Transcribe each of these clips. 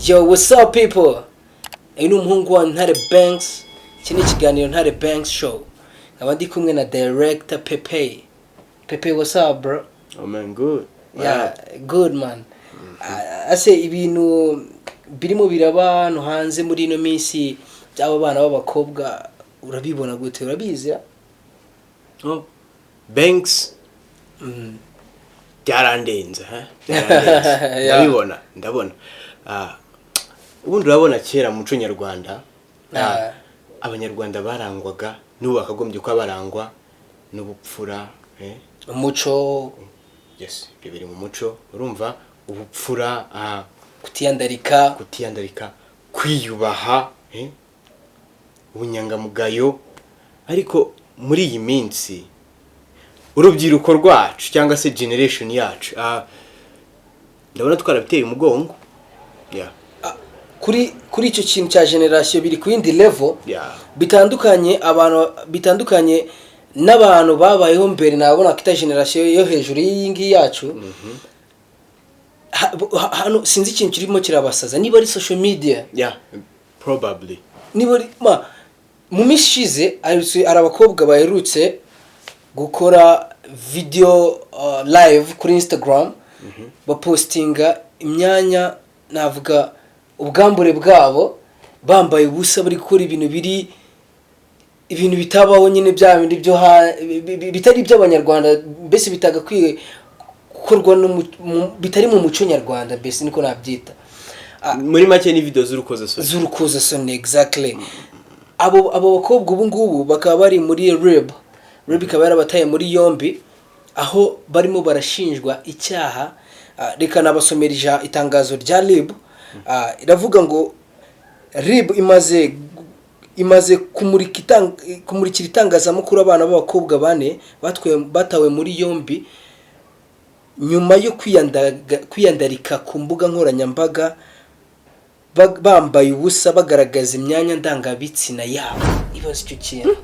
Yo, what's up people? Uyu umuhungu wa NTARE Banks. Iki ni ikiganiro NTARE Banks Show. Nkaba ndi kumwe na director Pepe. Pepe, what's up bro? Oh man, good. Yeah, good man. Ase ibintu birimo biraba no hanze muri ino minsi by'aba bana b'abakobwa urabibona gute? Urabizi? Oh, Banks. Byarandenze, ndabona. Ubundi urabona kera muco nyarwanda. Abanyarwanda barangwaga n'ubu bakagombye ko barangwa n'ubupfura, umuco. Yes, bibiri mu muco. Urumva ubupfura, kutiyandarika, kwiyubaha, ubunyangamugayo. Ariko muri iyi minsi urubyiruko rwacu cyangwa se generation yacu ndabona twarabiteye umugongo. Kuri icyo kintu cya generation biri ku yindi level. Bitandukanye n'abantu babayeho mbere, nabona kita generation yo hejuru y'ingi yacu. Hano sinzi ikintu kirimo kirabasaza, niba ari social media. Probably. Niba mu mishize ari abakobwa baherutse gukora video live kuri Instagram, bapostinga imyanya, navuga ubwambure bwabo, bambaye ubusa bari gukora ibintu bitabaho nyine bya bindi byo bitari by'abanyarwanda, mbese bitagakwiye gukorwa bitari mu muco nyarwanda, mbese niko nabyita. Muri make ni video z'urukozasoni. Exactly. Abo bakobwa ubu ngubu bakaba bari muri R.I.B. Ikaba yarabataye muri yombi, aho barimo barashinjwa icyaha. Reka nabasomerija itangazo rya R.I.B. Iravuga ngo R.I.B imaze kumurikira itangazamakuru abana b'abakobwa bane batawe muri yombi nyuma yo kwiyandarika ku mbuga nkoranyambaga, bambaye ubusa bagaragaza imyanya ndangabitsina yabo. Ibaze icyo kintu.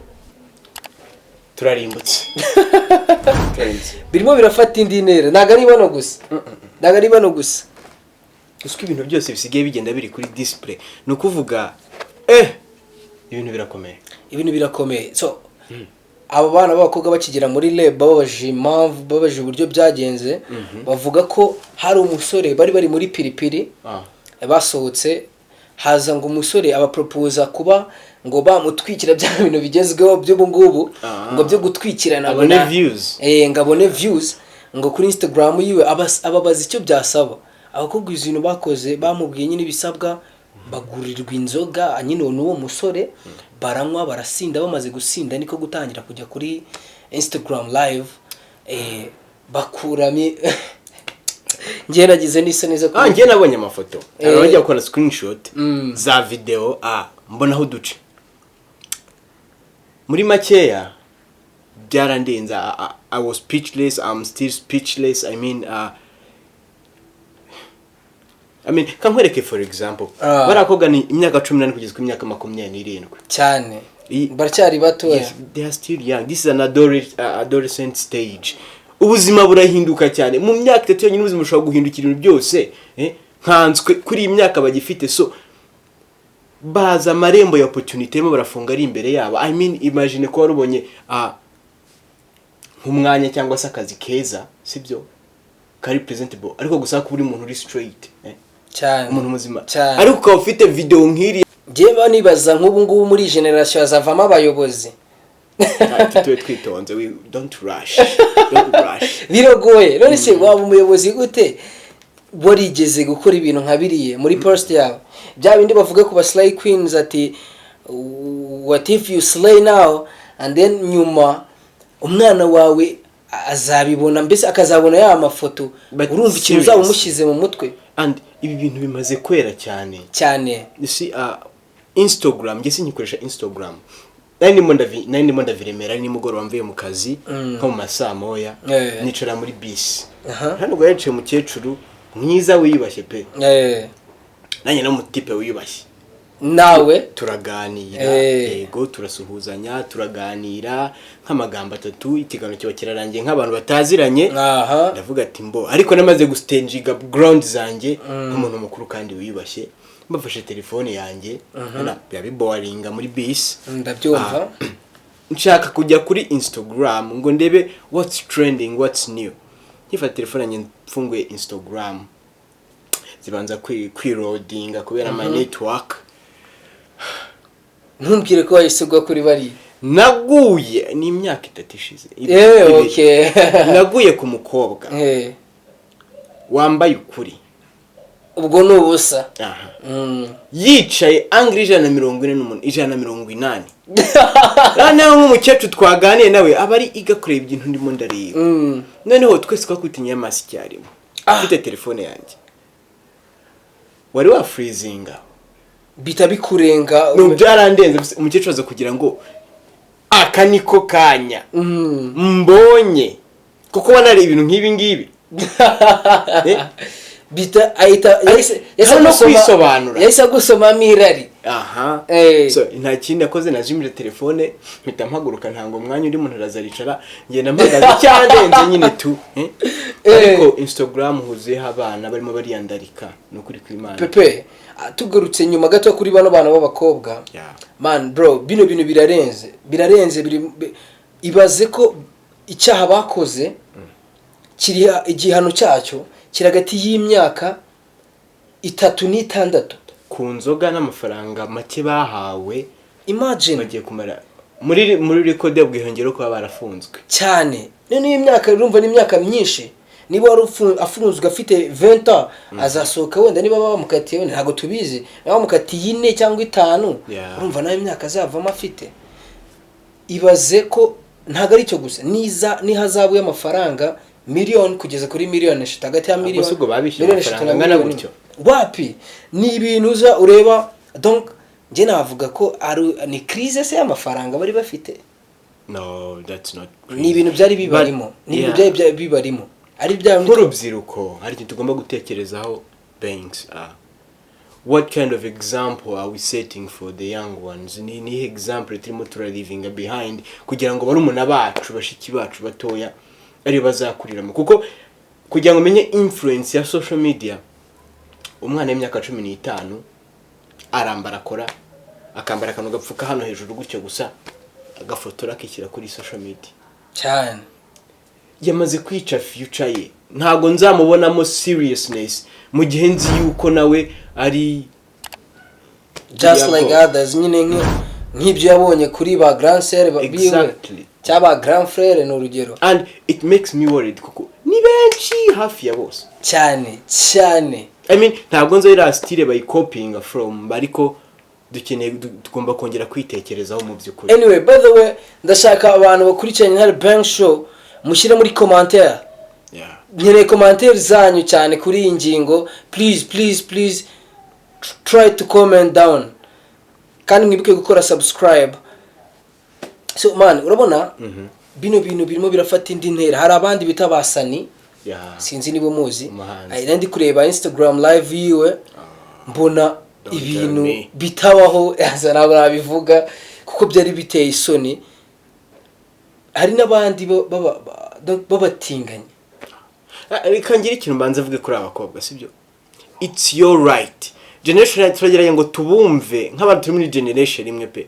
Turarimbutse. Birimo birafata indi ntera, ntago ari bano gusa. Usko ibintu byose bisigaye bigenda biri kuri display, no kuvuga ibintu birakomeye. So abo bana b'abakobwa bakigera muri R.I.B babaje uburyo byagenze, bavuga ko hari umusore bari muri piripiri, basohotse haza ngo umusore abapropoza kuba ngo bamutwikira bya bintu bigezweho by'ubu ngubu, ngo byo gutwikirana ngabone views, ngo kuri Instagram yiwe ababaza icyo byasaba. Abakobwa izino bakoze bamubwiye nyine bisabwa, bagurirwa inzoga nyine n'uwo musore, baranywa barasinda, bamaze gusinda niko gutangira kujya kuri Instagram live, bakurami ngiye nagize n'isoni zo ngiye nabonye amafoto bajya gukora screenshot za video, mbona aho duce muri makeya byarandenze. I was speechless, I'm still speechless. I mean kankwereke for example, barakoga ni imyaka 18 kugeza ku myaka 27 cyane, baracyari bato. Yes, they are still young. This is an adolescent stage. Ubuzima burahinduka cyane mu myaka 3 yonyine, ubuzima bushobora guhindukira ibintu byose, nkanswe kuri imyaka bagifite. So baza amarembo ya opportunity mo barafunga ari imbere yabo. I mean imagine ko warubonye nk'umwanya cyangwa se akazi keza, sibyo kari presentable, ariko gusa ko buri muntu uri straight, cyane umuntu muzima, ariko ukaba ufite video nk'iri. Njye nibaza nk'ubu ngubu muri generation azavamo abayobozi. Twitonze, we don't rush. Biragoye. None se waba umuyobozi gute warigeze gukora ibintu nka biriye muri post yawe? Bya bindi bavuga ku ba slay queens ati what if you slay now and then nyuma umwana wawe azabibona, mbese akazabona ya mafoto, urumva ikintu uzaba umushyize mu mutwe. And ibi bintu bimaze kwera cyane. You see Instagram, ngese nyikoresha Instagram. Nani mo ndaviremera ni mugoro wamvuye mu kazi nko mu masaa moya, nicara muri bus. Hano ngo yaciye mukecuru mwiza wiyubashye pe. Nanye no mutipe wiyubashye. nawe turaganira yego turasuhuzanya turaganira nk'amagambo 3 ikiganiro kiba kirarangiye nk'abantu bataziranye ndavuga ati mbo ariko namaze gustangiga ground zanjye nk'umuntu mukuru kandi wiyubashye mbafashe telefone yanjye bya boringa muri bus ndabyumva nshaka kujya kuri Instagram ngo ndebe what's trending what's new nkifa telefone yanjye mfunguye Instagram zibanza kwiloadinga kubera my network ntumbwire ko wayisugwa kuri bari naguye ni imyaka 3 ishize okay naguye ku mukobwa wambaye ukuri ubwo nubusa yicaye angry 140 rana nk'umukecuru twaganiye nawe abari igakureba ibintu ndimo ndareba noneho twese twakwitinya amasi cyarimo afite telefone yanjye wari wa freezinga bita bikurenga no byarandenze umukecuru aza kugira ngo aka niko kanya mbonye kuko wanari ibintu nk'ibi ngibi bita aita yahise gusoma mirari so nta kindi akoze najimire telefone mpita mpaguruka ntango mwanya uri muntu arazaricara ngenda mpagaze cyandenze nyine tu ariko Instagram huzuyeho abana barimo bariyandarika no kuri kw'Imana Pepe tugarutse nyuma gato kuri bano bana b'abakobwa man bro bino bintu birarenze ibaze ko icyaha bakoze kiri igihano cyacyo kiragati y'imyaka 3 n'itandatu ku nzoga n'amafaranga make bahawe imagine bagiye kumara muri record y'Ubwiyongere ko barafunzwe cyane none imyaka urumva ni imyaka myinshi niba wari afunzwe afite 20 ans azasohoka wenda niba bamukatiye wenda ntago tubizi bamukatiye 4 cyangwa 5 urumva nayo imyaka azavamo afite ibaze ko ntago ari cyo gusa ni hazabu y'amafaranga miliyoni kugeza kuri miliyoni 5 hagati ya miliyoni gusugo babishyira amafaranga ngana gutyo wapi ni ibintu uza ureba donc nje navuga ko ni crise se y'amafaranga bari bafite no that's not ni ibintu byari bibarimo ni ibintu byari bibarimo ari bya nk'urubyiruko hari ikintu tugomba gutekerezaho banks what kind of example are we setting for the young ones ni example turimo living behind kugira ngo barumuna bacu bashiki bacu batoya ari bazakuriramo kuko kugira ngo menye influence ya social media umwana w'imyaka 15 arambara akora akambara kanu gapfuka hano hejuru gutyo gusa agafotora akishyira kuri social media cyane yamaze kwica future ye ntago nzamubonamo seriousness mu gihe nzi yuko nawe ari just like others nyine nk'ibyo yabonye kuri ba grand sœur babiwe cyaba grand frère no rugero and it makes me worried kuko ni benshi hafi ya bose cyane I mean ntabwo nzo ira style by copying from bariko dukeneye tugomba kongera kwitekerezaho mu byukuri anyway by the way ndashaka abantu bakurikiranye NTARE Banks Show mushyire muri commentaire nkeneye commentaire zanyu cyane kuri iyi ngingo please try to comment down kandi mwibuke gukora subscribe so man urabona bino bintu birimo birafata indi ntera hari abandi bita basani sinzi nibo muzi ndi kureba Instagram live yiwe mbona ibintu bitabaho azana babivuga kuko byari biteye isoni hari nabandi babatinganye reka ngira ikintu mbanza avuge kuri abakobwa sibyo it's your right generation turageranye ngo tubumve nk'abantu turi muri generation imwe pe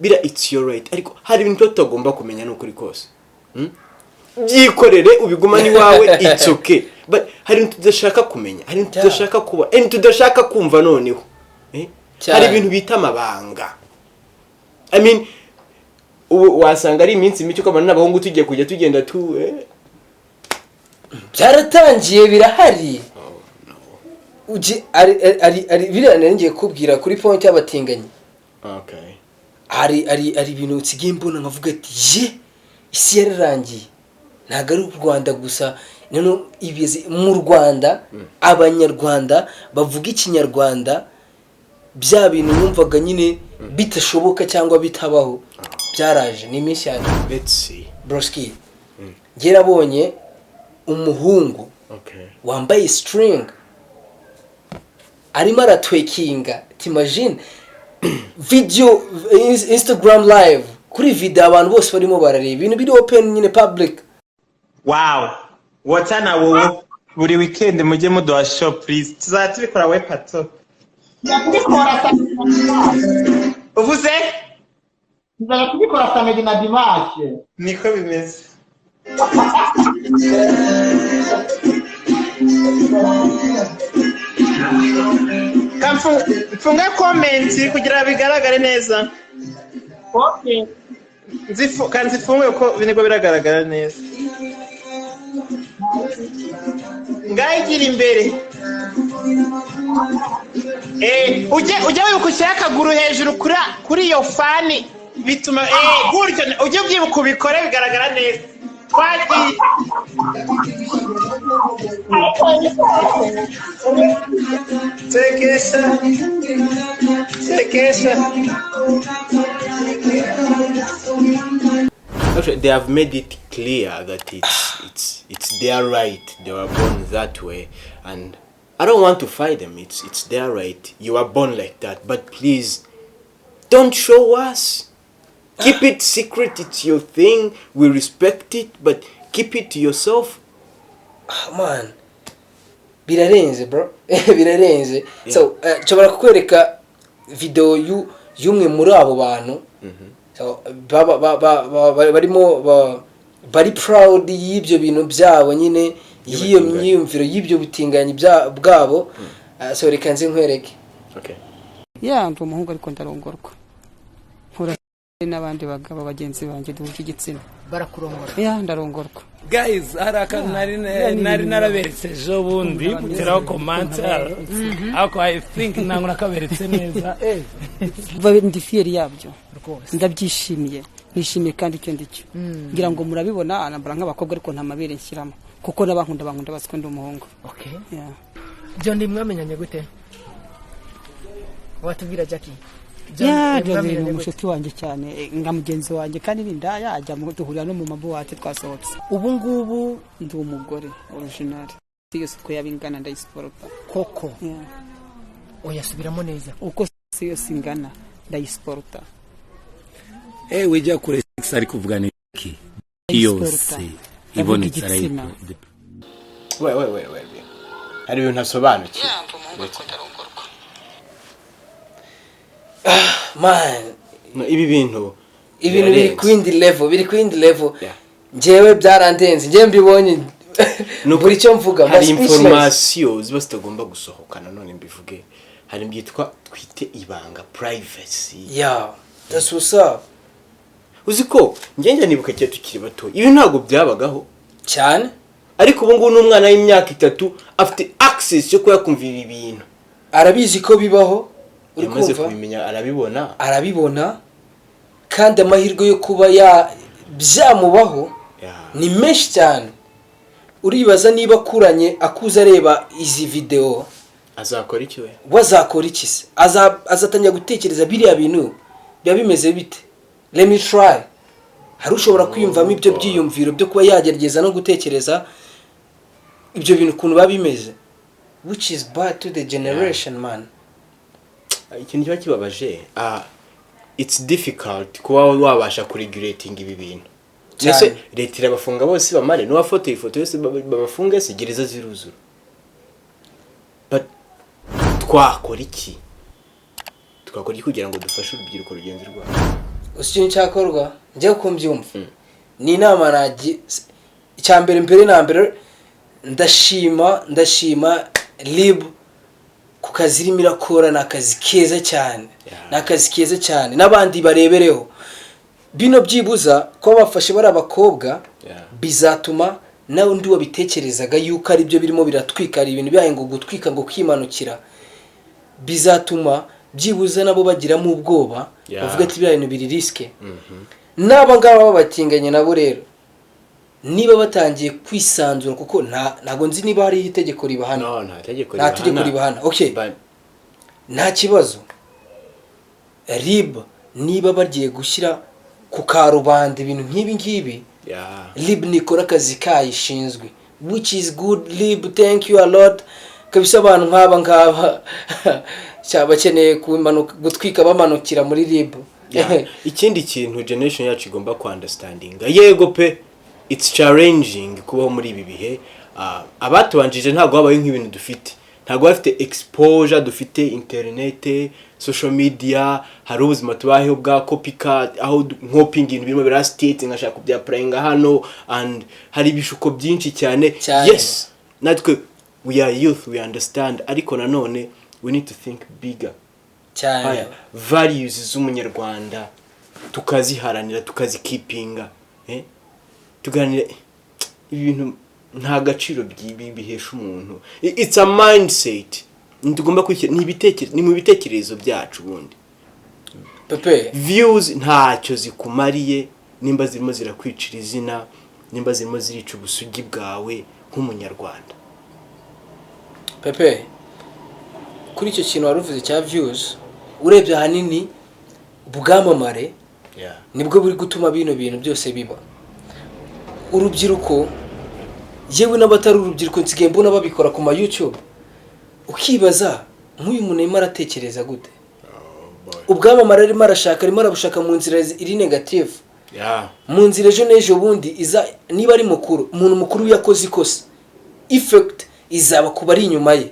bira it's your right ariko hari ibintu tutagomba kumenya n'ukuri kose byikorere ubiguma ni wawe it's okay but hari ibintu tudashaka kumenya hari ibintu tudashaka kuba tudashaka kumva noneho hari ibintu bita amabanga I mean wasanga ari iminsi mike ko n'abahungu tugiye kujya tugenda byaratangiye birahari uji ari birane ngiye kubwira kuri point y'abatinganyi okay ari ibintu utsigiye mbona nkavuga ati je isi yararangiye ntago ari u Rwanda gusa none ibizi mu Rwanda abanyarwanda bavuga ikinyarwanda bya bintu numvaga nyine bitashoboka cyangwa bitabaho byaraje ni iminsi cyane let's see broski gerabonye umuhungu wambaye string arimo aratwekinga t'imagine video Instagram live kuri video abantu bose barimo barareba ibintu biri open nyine public. Wow, wotana wowe buri weekend mujye muduha show please, tuzatubikora we pato. Uvuze kubikora samedi na dimanche niko bimeze. Funga comment kugira bigaragare neza. okay Kanzifunge ko binigwa biragaragara neza. Ngayigira imbere. Ujye wibukushyira akaguru hejuru kuri iyo fani bituma gutyo ujye ubyibuka ubikore bigaragara neza. Twagiye. Tekesha. Actually, they have made it clear that it's their right. They were born that way, and I don't want to fight them. It's their right. You were born like that, but please don't show us. Keep it secret. It's your thing. We respect it, but keep it to yourself. Man, birarenze bro. Birarenze. So nshobora kukwereka video y'umwe muri abo bantu. So barimo bari proud y'ibyo bintu byabo nyine yiyo myumviro y'ibyo butinganyi bwabo. So reka nze nkwereke. Okay. Yeah, ndo umuhungu ariko ndarongorwa. Nkura n'abandi bagabo bagenzi banjye duhuje igitsina. Barakurongora. Yeah, ndarongorwa. Guys, haraka nari naraberetse ejo bundi muteraho commentaire. Ako I think nangu nakaberetse neza. Ndi fier yabyo. Ndabyishimiye. Nishimiye kandi icyo ndicyo. Ngira ngo murabibona anambara nk'abakobwa ariko nta mabere nshyiramo. Kuko nabankunda basiko ndi umuhungu. Okay. Yeah. John ndi mwamenyanye gute? Watubwira Jackie. Yeah, ndi umushuti wanjye cyane nga mugenzi wanjye kandi ninda yajya mu duhurira no mu mabuwate twasohotse. Ubu ngubu ndi umugore original. Yose ko yabingana ndayisporta. Koko. Yeah. Oyasubiramo neza. Uko siyo singana ndayisporta. Wijya kure sex ari kuvugana iki yose ibonetse ariko we hari ibintu ntasobanukiye. Man, ibi bintu biri kwindi level. Njyewe byarandenze njye mbibonye buri cyo mvuga hari information ziba zitagomba gusohokana none mbivuge. Hari byitwa twite ibanga privacy. Yeah, that's what's up. Uziko njye nibuka cyo tukiri bato ibi ntago byabagaho cyane, ariko ubu ngubu n'umwana w'imyaka 3 afite access yo kuyakumva ibi bintu. Arabizi ko bibaho, uri kumva kubimenya, arabibona kandi amahirwe yo kuba byamubaho ni menshi cyane. Uribaza niba kuranye akuza areba izi video azakora iki we? Wazakora iki se? Azatanya gutekereza biriya bintu bya bimeze bite? Let me try. Hari ushobora kwiyumvamo ibyo byiyumviro byo kuba yagerageza no gutekereza ibyo bintu kuntu babimeze, which is bad to the generation. Man, ikintu kiba kibabaje, it's difficult kuba wabasha kuregulating ibi bintu. Nese leta irabafunga bose bamare no ifoto yose babafunge se gereza ziruzura. But twakora iki kugira ngo dufashe urubyiruko rugenzi rwacu? Usikintu cyakorwa njye uko mbyumva ni inama nagiye icyambere na mbere ndashima RIB ku kazi irimo irakora. Nakazi keza cyane n'abandi barebereho bino byibuza ko bafashe bari abakobwa. Bizatuma nawe undi wabitekerezaga yuko ari byo birimo biratwika ari ibintu byahe ngo gutwika ngo kwimanukira, bizatuma byibuza nabo bagiramo ubwoba bavuga ati bya bintu biri riske. Naba ngaba babatinganye nabo rero niba batangiye kwisanzura kuko ntago nzi niba hari itegeko ribahana. Nta tegeko ribahana. Okay, nta kibazo. RIB niba bagiye gushyira ku karubanda ibintu nk'ibi ngibi, RIB nikora akazi kayishinzwe, which is good. RIB, thank you a lot. kabisa abantu nk'aba cyabakeneye gutwika bamanukira muri RIB. Ikindi kintu generation yacu igomba ku understanding yego pe it's challenging kubaho muri ibi bihe. Abatubanjije ntago babaye nk'ibintu dufite, ntago bafite exposure dufite, internet, social media, hari ubuzima tubayeho bwa copycat, aho nkoping ibintu birimo bira state ngashaka kubya playing hano, and hari ibishuko byinshi cyane. Yes, natwe we are youth, we understand, ariko nanone we need to think bigger cyane. Values z'umunyarwanda tukaziharanira, tukazikipinga, tuganira ibintu nta gaciro bihesha umuntu. It's a mindset tugomba kwikira, ni mu bitekerezo byacu bundi. Pepe, views ntacyo zikumariye nimba zirimo zirakwicira izina, nimba zirimo zirica ubusugi bwawe nk'umunyarwanda. Pepe, kuri icyo kintu waruvuze cya views, urebye hanini ubwamamare nibwo buri gutuma bino bintu byose biba. Urubyiruko yewe n'abatari urubyiruko nsigaye mbona babikora ku ma YouTube, ukibaza nk'uyu muntu arimo aratekereza gute? Ubwamamare arimo arabushaka mu nzira iri negative, mu nzira ejo n'ejo bundi iza, niba ari mukuru, umuntu mukuru yakoze ikosa, effect izaba kuba ari inyuma ye,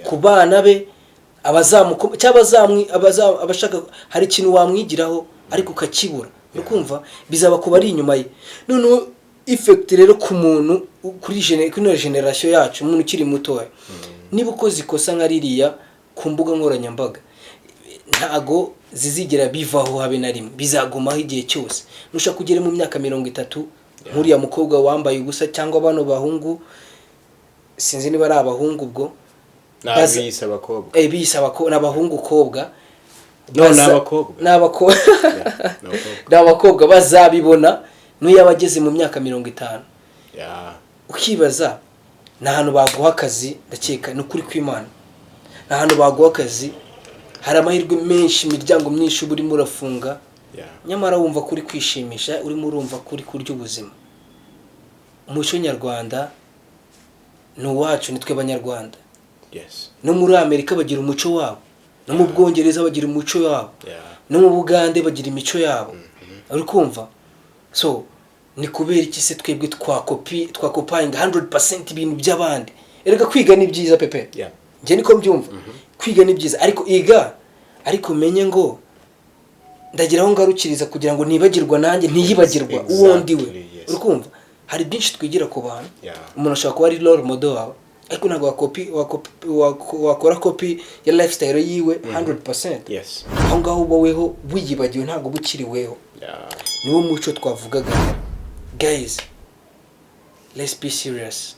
ku bana be, abazamuko cyangwa abashaka hari ikintu wamwigiraho ariko ukakibura, ukumva bizaba kuba ari inyuma ye. None effect rero ku muntu kuri generation yacu, umuntu ukiri muto, niba ukoze ikosa nka ririya ku mbuga nkoranyambaga, ntago zizigera bivaho habe na rimwe, bizagumaho igihe cyose. Nushaka kugera mu myaka 30 nkuriya mukobwa wambaye ubusa, cyangwa bano bahungu, sinzi niba ari abahungu ubwo nabisa abakobwa, bisa abakobwa n'abahungu kobwa, n'abakobwa bazabibona n'uyabageze mu myaka 50. Ukibaza nahantu baguha akazi, ndakeka no kuri kw'Imana, nahantu baguha akazi hari amahirwe menshi, imiryango myinshi burimo urafunga, nyamara wumva kuri kwishimisha, urimo urumva kuri kurya ubuzima. Umuco nyarwanda n'uwacu, nitwe banyarwanda. No muri Amerika bagira umuco wabo, no mu Bwongereza bagira umuco wabo, no mu Bugande bagira imico yabo. Uri kumva? So ni kubera iki se twebwe twakopaying 100% ibintu by'abandi? Erega kwiga ni byiza Pepe, nje niko mbyumva. Kwiga ni byiza, ariko iga, ariko menye ngo ndagira aho ngarukiriza kugira ngo nibagirwa nanjye ntiyibagirwa uwo ndiwe. Uri kumva? Hari byinshi twigira ku bantu. Umuntu ashaka kuba ari role model wawe, ariko ntabwo wakora copy ya lifestyle yiwe 100%. Aho ngaho ubaweho wiyibagiwe, ntabwo bukiriweho. Niwo muco twavugaga. Guys, let's be serious.